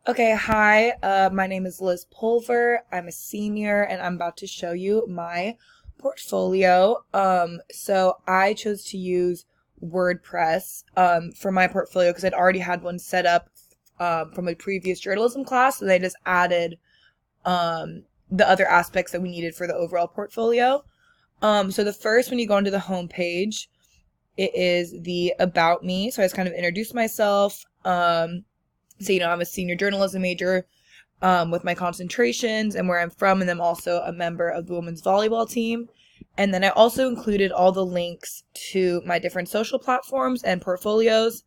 Okay, hi. My name is Liz Pulver. I'm a senior and I'm about to show you my portfolio. So I chose to use WordPress for my portfolio because I'd already had one set up from a previous journalism class, and they just added the other aspects that we needed for the overall portfolio. So the first, when you go into the home page, it is the About Me. So I just kind of introduce myself. So, I'm a senior journalism major with my concentrations and where I'm from, and I'm also a member of the women's volleyball team. And then I also included all the links to my different social platforms and portfolios.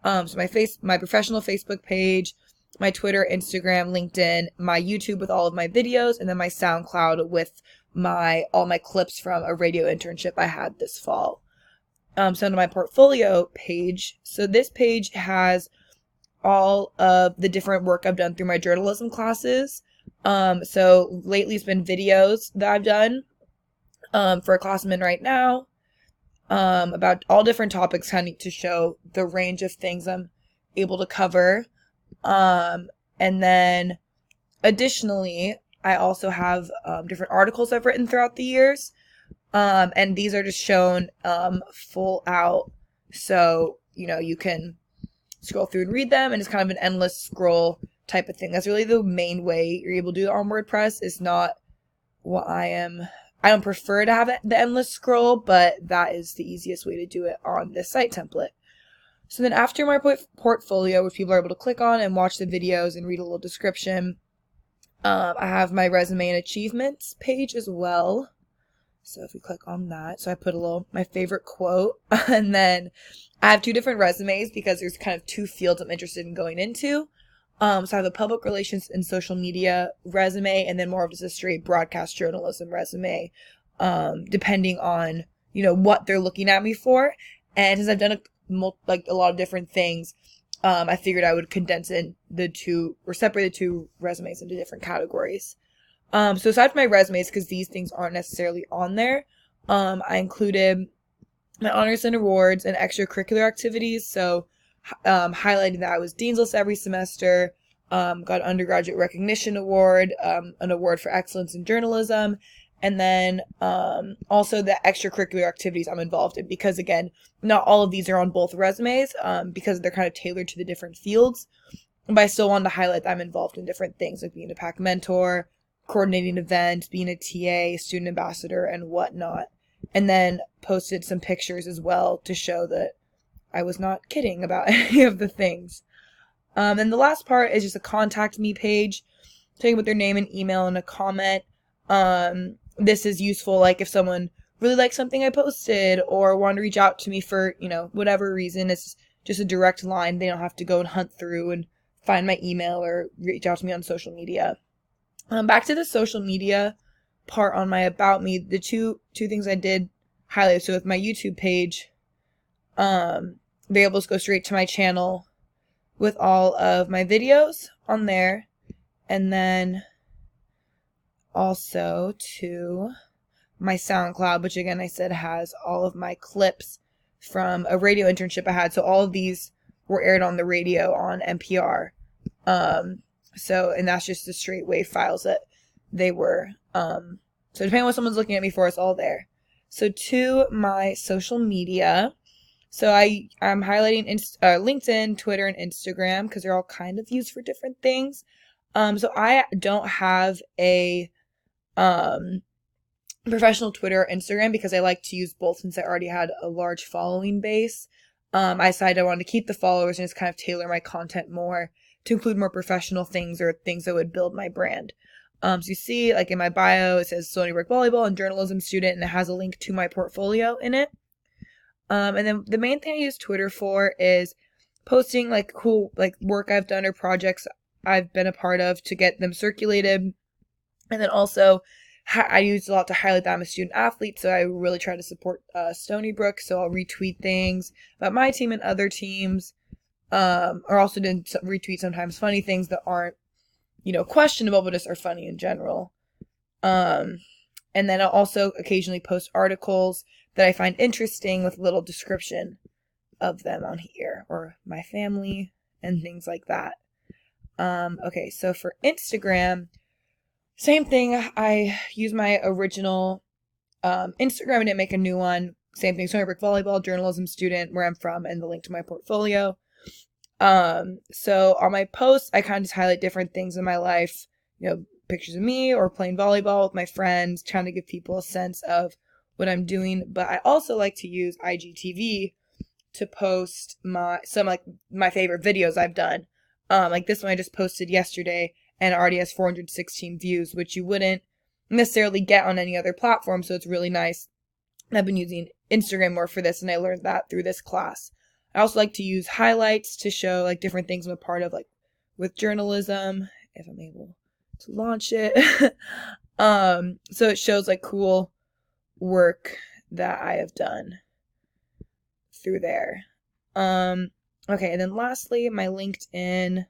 So my professional Facebook page, my Twitter, Instagram, LinkedIn, my YouTube with all of my videos, and then my SoundCloud with all my clips from a radio internship I had this fall. So to my portfolio page. So this page has all of the different work I've done through my journalism classes. So lately it's been videos that I've done for a class I'm in right now about all different topics, kind of to show the range of things I'm able to cover. And then additionally, I also have different articles I've written throughout the years. And these are just shown full out. So, you can scroll through and read them, and it's kind of an endless scroll type of thing. That's really the main way you're able to do it on WordPress. It's not what I don't prefer to have the endless scroll, but that is the easiest way to do it on this site template. So then after my portfolio, which people are able to click on and watch the videos and read a little description, I have my resume and achievements page as well. So if we click on that, so I put my favorite quote, and then I have two different resumes because there's kind of two fields I'm interested in going into. So I have a public relations and social media resume, and then more of just a straight broadcast journalism resume, depending on, what they're looking at me for. And since I've done a lot of different things, I figured I would condense separate the two resumes into different categories. So aside from my resumes, because these things aren't necessarily on there, I included my honors and awards and extracurricular activities. So, highlighting that I was Dean's List every semester, got an undergraduate recognition award, an award for excellence in journalism, and then also the extracurricular activities I'm involved in, because again, not all of these are on both resumes, because they're kind of tailored to the different fields. But I still wanted to highlight that I'm involved in different things, like being a PAC mentor, coordinating events, being a TA, student ambassador, and whatnot. And then posted some pictures as well to show that I was not kidding about any of the things. And the last part is just a contact me page, telling with their name and email and a comment. This is useful, like if someone really liked something I posted or wanted to reach out to me for, whatever reason. It's just a direct line. They don't have to go and hunt through and find my email or reach out to me on social media. Back to the social media part on my About Me, the two things I did highlight. So with my YouTube page, be able to go straight to my channel with all of my videos on there, and then also to my SoundCloud, which again I said has all of my clips from a radio internship I had. So all of these were aired on the radio on NPR. And that's just the straight wave files that they were. So depending on what someone's looking at me for, it's all there. So to my social media, so I'm highlighting LinkedIn, Twitter, and Instagram because they're all kind of used for different things. So I don't have a professional Twitter or Instagram because I like to use both since I already had a large following base. I decided I wanted to keep the followers and just kind of tailor my content more to include more professional things or things that would build my brand. So you see, like in my bio, it says Stony Brook volleyball and journalism student, and it has a link to my portfolio in it. And then the main thing I use Twitter for is posting like cool work I've done or projects I've been a part of to get them circulated. And then also I use a lot to highlight that I'm a student athlete, so I really try to support Stony Brook. So I'll retweet things about my team and other teams. Or also to retweet sometimes funny things that aren't, questionable, but just are funny in general. And then I'll also occasionally post articles that I find interesting with a little description of them on here, or my family and things like that. Okay, so for Instagram, same thing. I use my original Instagram and didn't make a new one. Same thing, Stony Brook volleyball, journalism student, where I'm from, and the link to my portfolio. So on my posts, I kind of just highlight different things in my life, pictures of me or playing volleyball with my friends, trying to give people a sense of what I'm doing. But I also like to use IGTV to post some my favorite videos I've done. Like this one I just posted yesterday and already has 416 views, which you wouldn't necessarily get on any other platform. So it's really nice. I've been using Instagram more for this, and I learned that through this class. I also like to use highlights to show like different things I'm a part of, like with journalism, if I'm able to launch it. So it shows like cool work that I have done through there. Okay, and then lastly, my LinkedIn.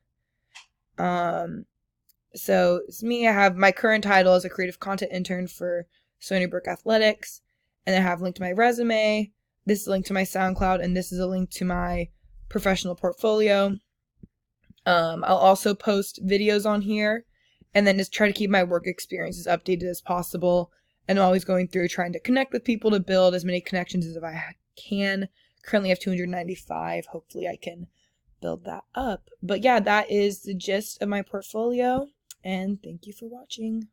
So it's me. I have my current title as a creative content intern for Stony Brook Athletics, and I have linked my resume. This is a link to my SoundCloud, and this is a link to my professional portfolio. I'll also post videos on here, and then just try to keep my work experience as updated as possible. And I'm always going through trying to connect with people to build as many connections as I can. Currently I have 295. Hopefully I can build that up. But yeah, that is the gist of my portfolio, and thank you for watching.